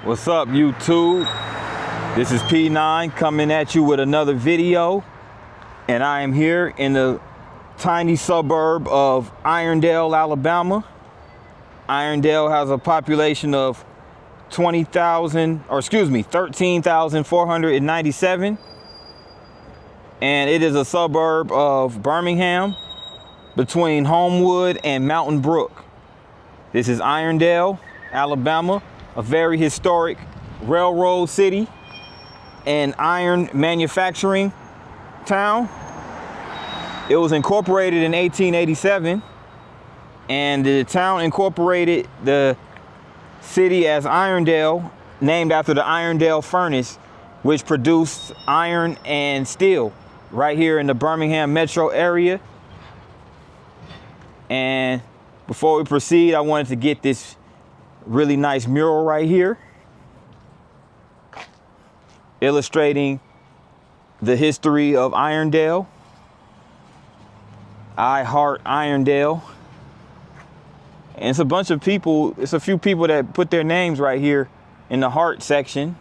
What's up, YouTube? This is P9 coming at you with another video, and I am here in the tiny suburb of Irondale, Alabama. Irondale has a population of 13,497, and it is a suburb of Birmingham between Homewood and Mountain Brook. This is Irondale, Alabama, a very historic railroad city and iron manufacturing town. It was incorporated in 1887, and the town incorporated the city as Irondale, named after the Irondale furnace, which produced iron and steel right here in the Birmingham metro area. And before we proceed, I wanted to get this really nice mural right here, illustrating the history of Irondale. I heart Irondale. And it's a bunch of people, it's a few people that put their names right here in the heart section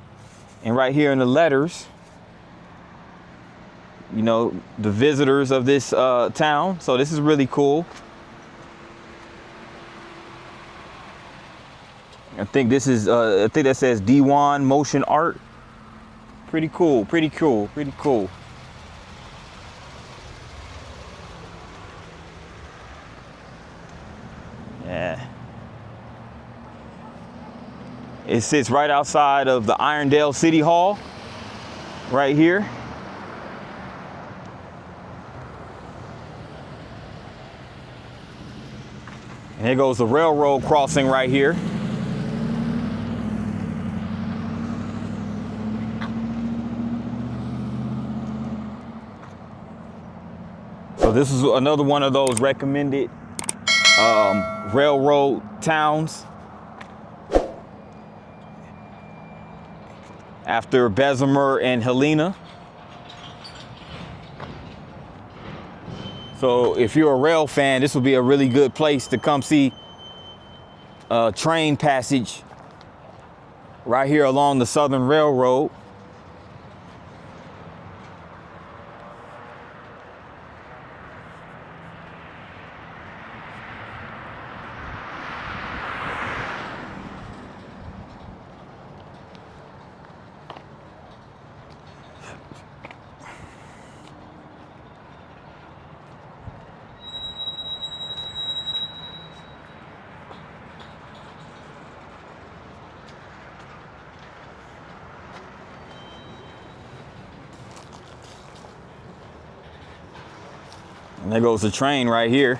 and right here in the letters. You know, the visitors of this town. So this is really cool. I think this is, I think that says D1 Motion Art. Pretty cool, pretty cool, pretty cool. Yeah. It sits right outside of the Irondale City Hall, right here. And here goes the railroad crossing right here. So this is another one of those recommended railroad towns after Bessemer and Helena. So if you're a rail fan, this will be a really good place to come see a train passage right here along the Southern Railroad. And there goes the train right here.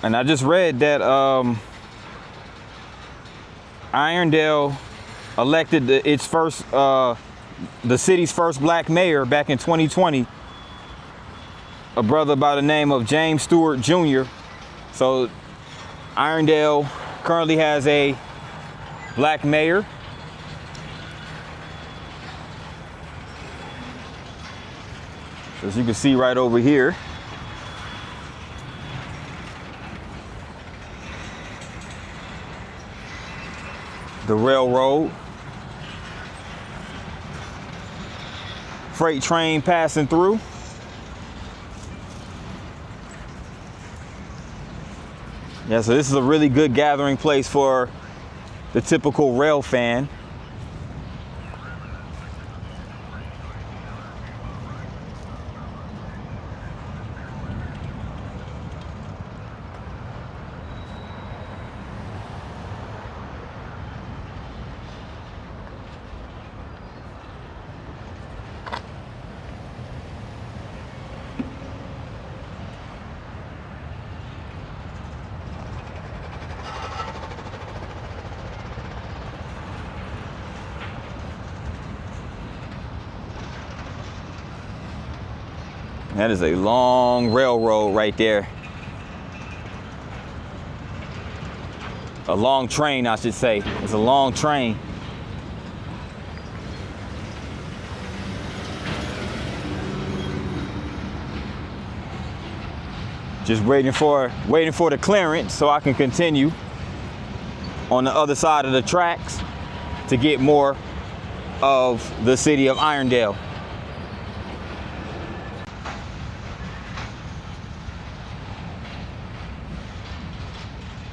And I just read that Irondale elected its first, the city's first black mayor back in 2020, a brother by the name of James Stewart Jr. So Irondale currently has a black mayor. So as you can see right over here, the railroad, freight train passing through. Yeah, so this is a really good gathering place for the typical rail fan. That is a long railroad right there. A long train, I should say. It's a long train. Just waiting for the clearance so I can continue on the other side of the tracks to get more of the city of Irondale.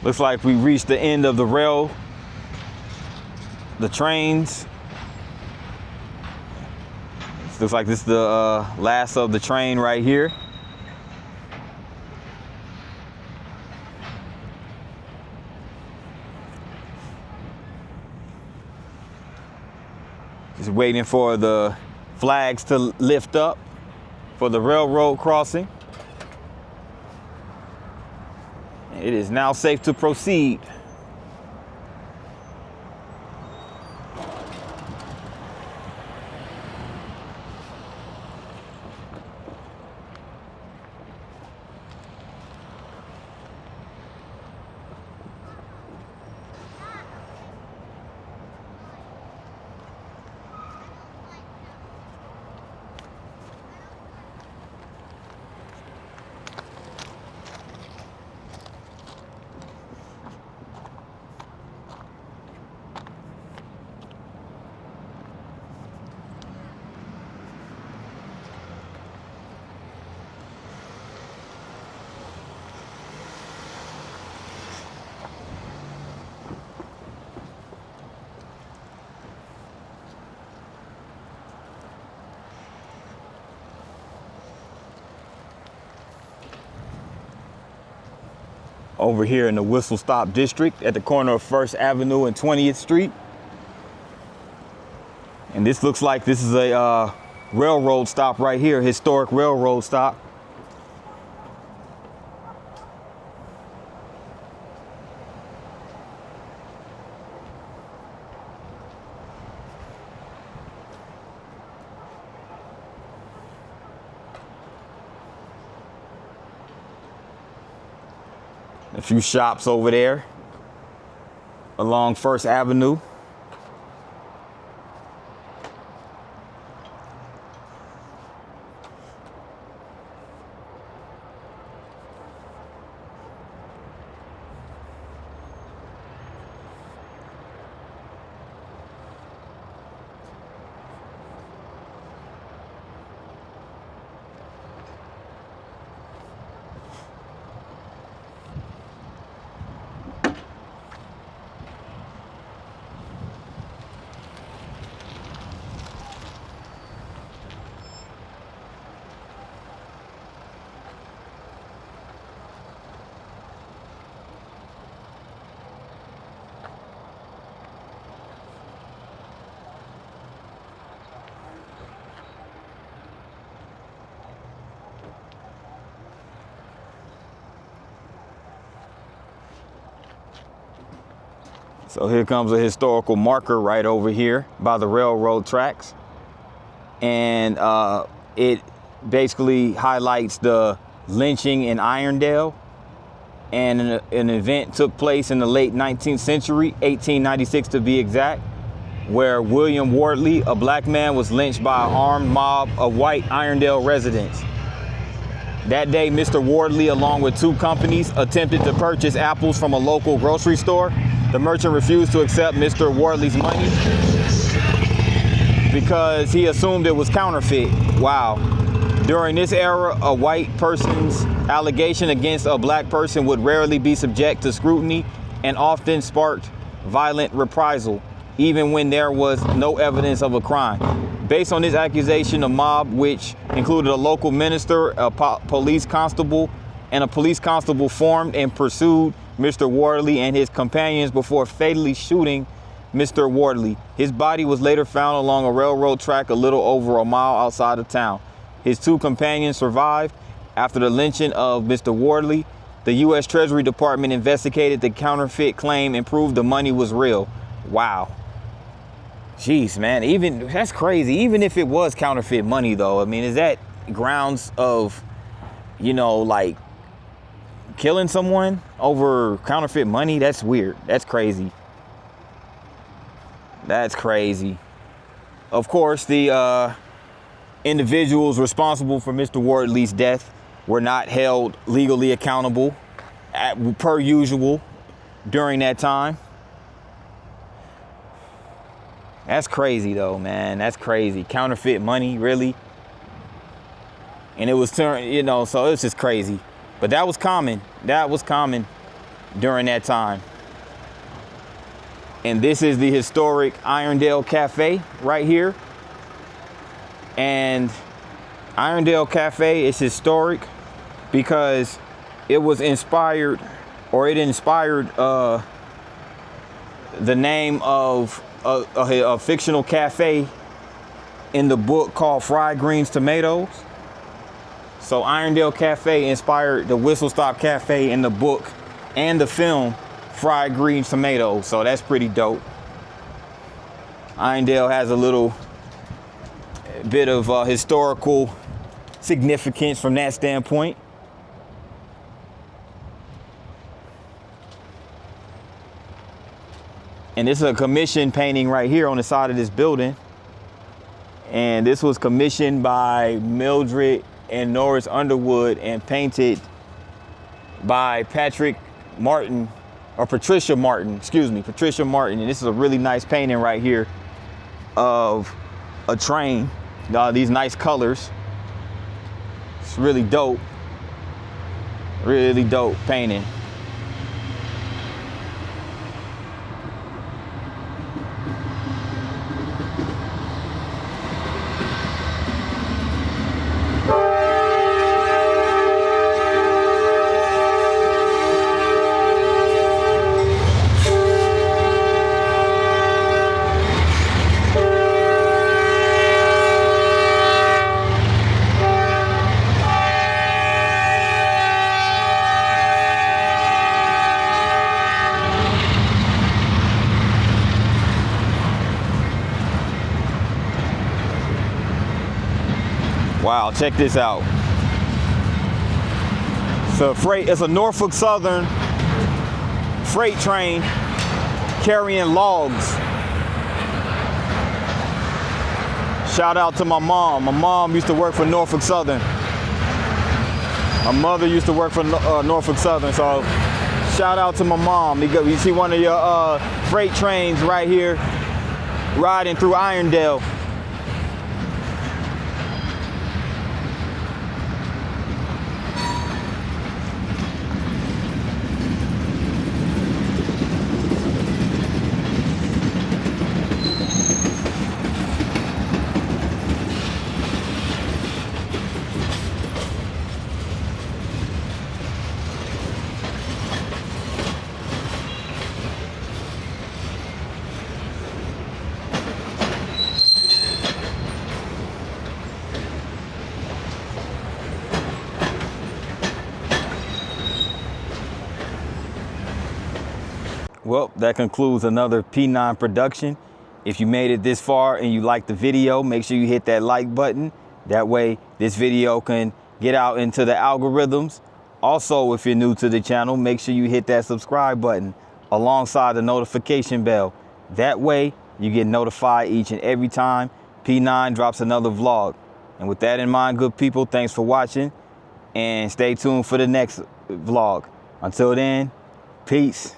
Looks like we reached the end of the trains. Looks like this is the last of the train right here. Just waiting for the flags to lift up for the railroad crossing. It is now safe to proceed. Over here in the Whistle Stop District at the corner of 1st Avenue and 20th Street. And this looks like this is a railroad stop right here, historic railroad stop. A few shops over there along 1st Avenue. So here comes a historical marker right over here by the railroad tracks. And it basically highlights the lynching in Irondale. And an event took place in the late 19th century, 1896 to be exact, where William Wardley, a black man, was lynched by an armed mob of white Irondale residents. That day, Mr. Wardley, along with 2 companies, attempted to purchase apples from a local grocery store. The merchant refused to accept Mr. Wardley's money because he assumed it was counterfeit. Wow. During this era, a white person's allegation against a black person would rarely be subject to scrutiny and often sparked violent reprisal, even when there was no evidence of a crime. Based on this accusation, a mob, which included a local minister, a police constable, and a police constable, formed and pursued Mr. Wardley and his companions before fatally shooting Mr. Wardley. His body was later found along a railroad track a little over a mile outside of town. His 2 companions survived. After the lynching of Mr. Wardley, the U.S. Treasury Department investigated the counterfeit claim and proved the money was real. Wow. Jeez, man, that's crazy. Even if it was counterfeit money, though, I mean, is that grounds of, like killing someone over counterfeit money, that's weird. That's crazy. That's crazy. Of course, the individuals responsible for Mr. Wardley's death were not held legally accountable per usual during that time. That's crazy though, man. That's crazy. Counterfeit money, really? And it was turned, you know, so it's just crazy. But that was common. That was common during that time. And this is the historic Irondale Cafe right here. And Irondale Cafe is historic because it was inspired, or it inspired the name of a fictional cafe in the book called Fried Greens Tomatoes. So Irondale Cafe inspired the Whistle Stop Cafe in the book and the film Fried Greens Tomatoes. So that's pretty dope. Irondale has a little bit of historical significance from that standpoint. And this is a commission painting right here on the side of this building. And this was commissioned by Mildred and Norris Underwood and painted by Patricia Martin. And this is a really nice painting right here of a train. These nice colors. It's really dope. Really dope painting. Wow, check this out. It's a Norfolk Southern freight train carrying logs. Shout out to my mom. My mom used to work for Norfolk Southern. My mother used to work for Norfolk Southern, so shout out to my mom. You see one of your freight trains right here riding through Irondale. Well, that concludes another P9 production. If you made it this far and you liked the video, make sure you hit that like button. That way this video can get out into the algorithms. Also, if you're new to the channel, make sure you hit that subscribe button alongside the notification bell. That way you get notified each and every time P9 drops another vlog. And with that in mind, good people, thanks for watching and stay tuned for the next vlog. Until then, peace.